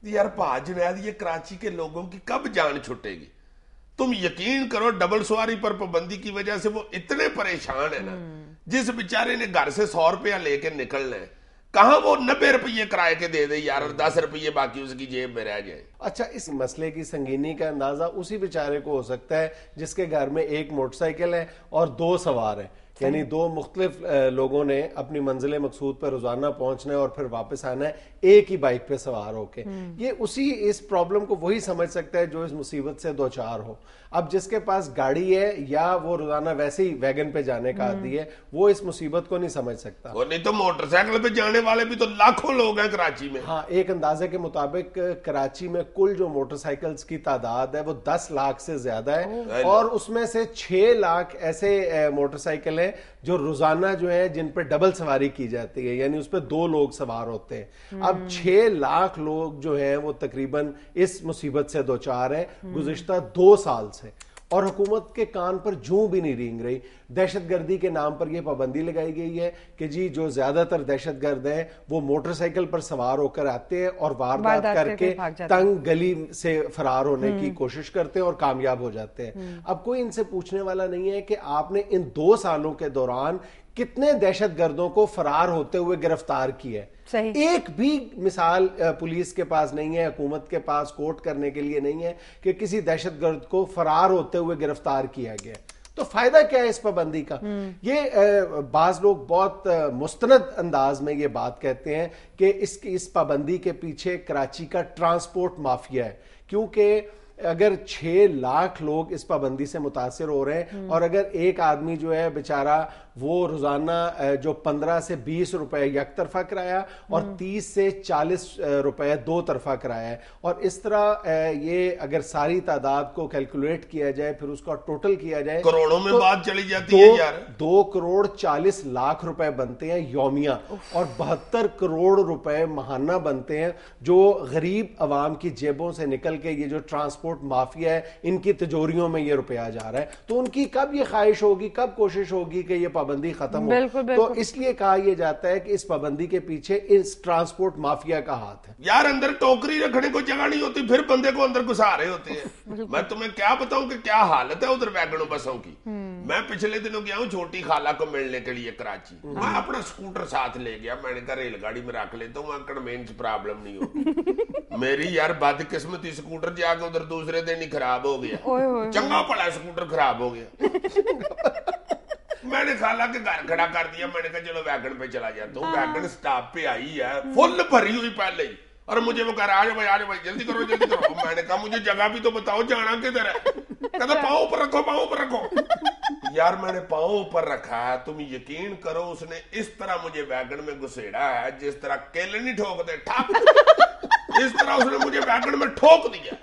یار جنید یہ کراچی کے لوگوں کی کب جان چھٹے گی؟ تم یقین کرو ڈبل سواری پر پابندی کی وجہ سے وہ اتنے پریشان ہیں نا، جس بیچارے نے گھر سے 100 روپیہ لے کے نکلنا ہے، کہاں وہ 90 روپیے کرائے کے دے دے یار، اور 10 روپیے باقی اس کی جیب میں رہ جائے۔ اچھا، اس مسئلے کی سنگینی کا اندازہ اسی بیچارے کو ہو سکتا ہے جس کے گھر میں ایک موٹر سائیکل ہے اور 2 سوار ہیں، یعنی 2 مختلف لوگوں نے اپنی منزل مقصود پر روزانہ پہنچنا ہے اور پھر واپس آنا ہے ایک ہی بائک پہ سوار ہو کے۔ یہ اس پرابلم کو وہی سمجھ سکتا ہے جو اس مصیبت سے دوچار ہو۔ اب جس کے پاس گاڑی ہے یا وہ روزانہ ویسے ہی ویگن پہ جانے کا عادی ہے، وہ اس مصیبت کو نہیں سمجھ سکتا۔ وہ نہیں تو موٹر سائیکل پہ جانے والے بھی تو لاکھوں لوگ ہیں کراچی میں۔ ہاں، ایک اندازے کے مطابق کراچی میں کل جو موٹر سائیکلز کی تعداد ہے وہ 10 لاکھ سے زیادہ ہے، اور اس میں سے 6 لاکھ ایسے موٹر سائیکل ہیں جو روزانہ جو ہے جن پہ ڈبل سواری کی جاتی ہے، یعنی اس پہ 2 لوگ سوار ہوتے ہیں۔ اب 6 لاکھ لوگ جو ہیں وہ تقریباً اس مصیبت سے دوچار ہیں گزشتہ 2 سال سے، اور حکومت کے کان پر جوں بھی نہیں رینگ رہی۔ دہشت گردی کے نام پر یہ پابندی لگائی گئی ہے کہ جی جو زیادہ تر دہشت گرد ہیں وہ موٹر سائیکل پر سوار ہو کر آتے ہیں اور واردات کر کے تنگ گلی سے فرار ہونے کی کوشش کرتے ہیں اور کامیاب ہو جاتے ہیں۔ اب کوئی ان سے پوچھنے والا نہیں ہے کہ آپ نے ان 2 سالوں کے دوران کتنے دہشت گردوں کو فرار ہوتے ہوئے گرفتار کیا ہے۔ ایک بھی مثال پولیس کے پاس نہیں ہے، حکومت کے پاس کوٹ کرنے کے لیے نہیں ہے کہ کسی دہشت گرد کو فرار ہوتے ہوئے گرفتار کیا گیا۔ تو فائدہ کیا ہے اس پابندی کا؟ یہ بعض لوگ بہت مستند انداز میں یہ بات کہتے ہیں کہ اس پابندی کے پیچھے کراچی کا ٹرانسپورٹ مافیا ہے، کیونکہ اگر 6 لاکھ لوگ اس پابندی سے متاثر ہو رہے ہیں، اور اگر ایک آدمی جو ہے بیچارہ وہ روزانہ جو 15 سے 20 روپے یک طرفہ کرایا اور 30 سے 40 روپے 2 طرفہ کرایا ہے، اور اس طرح یہ اگر ساری تعداد کو کیلکولیٹ کیا جائے پھر اس کا ٹوٹل کیا جائے کروڑوں میں بات چلی جاتی ہے یار۔ 2 کروڑ 40 لاکھ روپے بنتے ہیں یومیہ، اور 72 کروڑ روپے ماہانہ بنتے ہیں جو غریب عوام کی جیبوں سے نکل کے یہ جو ٹرانسپورٹ مافیا ہے ان کی تجوریوں میں یہ روپیہ جا رہا ہے۔ تو ان کی کب یہ خواہش ہوگی، کب کوشش ہوگی کہ یہ پابندی ختم ہو؟ تو اس لیے کہا یہ جاتا ہے کہ اس پابندی کے پیچھے اس ٹرانسپورٹ مافیا کا ہاتھ ہے۔ یار اندر ٹوکری رکھنے کو جگہ نہیں ہوتی، پھر بندے کو اندر گھسا رہے ہوتے ہیں۔ میں تمہیں کیا بتاؤں کہ کیا حالت ہے ادھر ویگنوں بسوں کی۔ میں پچھلے دنوں گیا ہوں چھوٹی خالہ کو ملنے کے لیے کراچی، میں اپنا سکوٹر ساتھ لے گیا، میں نے کہا ریل گاڑی میں رکھ لیتا ہوں، کنوینس پرابلم نہیں ہوگی۔ میری یار بدقسمتی سکوٹر جا کے ادھر دوسرے دن ہی خراب ہو گیا، چنگا پڑا سکوٹر خراب ہو گیا۔ میں نے خالہ کے گھر کھڑا کر دیا، میں نے کہا چلو ویگن پہ چلا جاتا ہوں۔ ویگن سٹاپ پہ آئی ہے فل بھری ہوئی پہلے ہی، اور مجھے وہ کہہ رہا آج بھائی جلدی کرو جلدی کرو۔ میں نے کہا مجھے جگہ بھی تو بتاؤ جانا کدھر ہے؟ کہتا پاؤں اوپر رکھو پاؤں اوپر رکھو۔ یار میں نے پاؤں اوپر رکھا ہے، تم یقین کرو اس نے اس طرح مجھے ویگن میں گھسیڑا ہے جس طرح کیلے نہیں ٹھوک دے ٹھاک، اس طرح اس نے مجھے ویگن میں ٹھوک دیا۔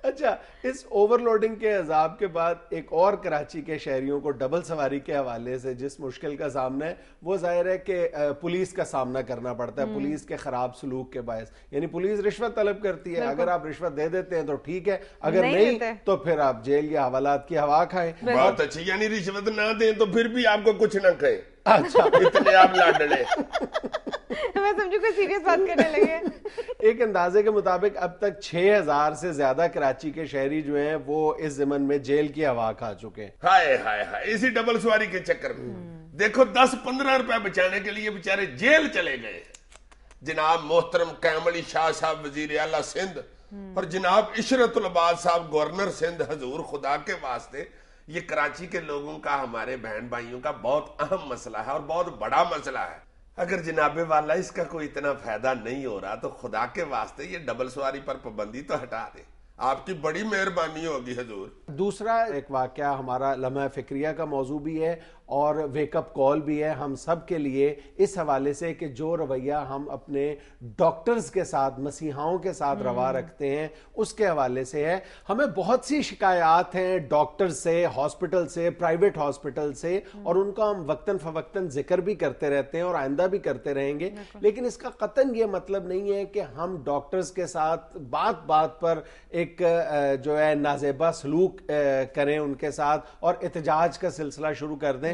اچھا، اس اوور لوڈنگ کے عذاب کے بعد ایک اور کراچی کے شہریوں کو ڈبل سواری کے حوالے سے جس مشکل کا سامنا ہے وہ ظاہر ہے کہ پولیس کا سامنا کرنا پڑتا ہے، پولیس کے خراب سلوک کے باعث۔ یعنی پولیس رشوت طلب کرتی ہے، اگر آپ رشوت دے دیتے ہیں تو ٹھیک ہے، اگر نہیں تو پھر آپ جیل یا حوالات کی ہوا کھائیں۔ بہت اچھی، یعنی رشوت نہ دیں تو پھر بھی آپ کو کچھ نہ کہیں۔ اچھا، اتنے آپ لاڈلے۔ میں سمجھو کوئی سیریس بات کرنے لگے۔ ایک اندازے کے مطابق اب تک 6000 سے زیادہ کراچی کے شہری جو ہیں وہ اس ضمن میں جیل کی ہوا کھا چکے ہیں۔ ہائے ہائے ہائے، اسی ڈبل سواری کے چکر میں دیکھو 10-15 روپے بچانے کے لیے بیچارے جیل چلے گئے۔ جناب محترم قیوم علی شاہ صاحب وزیر اعلیٰ سندھ اور جناب عشرت العباد صاحب گورنر سندھ، حضور خدا کے واسطے یہ کراچی کے لوگوں کا، ہمارے بہن بھائیوں کا بہت اہم مسئلہ ہے اور بہت بڑا مسئلہ ہے۔ اگر جناب والا اس کا کوئی اتنا فائدہ نہیں ہو رہا تو خدا کے واسطے یہ ڈبل سواری پر پابندی تو ہٹا دے، آپ کی بڑی مہربانی ہوگی حضور۔ دوسرا ایک واقعہ ہمارا لمحہ فکریہ کا موضوع بھی ہے اور ویک اپ کال بھی ہے ہم سب کے لیے، اس حوالے سے کہ جو رویہ ہم اپنے ڈاکٹرز کے ساتھ، مسیحاؤں کے ساتھ روا رکھتے ہیں اس کے حوالے سے ہے۔ ہمیں بہت سی شکایات ہیں ڈاکٹر سے، ہاسپٹل سے، پرائیویٹ ہاسپٹل سے، اور ان کا ہم وقتاً فوقتاً ذکر بھی کرتے رہتے ہیں اور آئندہ بھی کرتے رہیں گے، لیکن اس کا قطعاً یہ مطلب نہیں ہے کہ ہم ڈاکٹرز کے ساتھ بات بات پر ایک جو ہے نازیبا سلوک کریں ان کے ساتھ اور احتجاج کا سلسلہ شروع کر دیں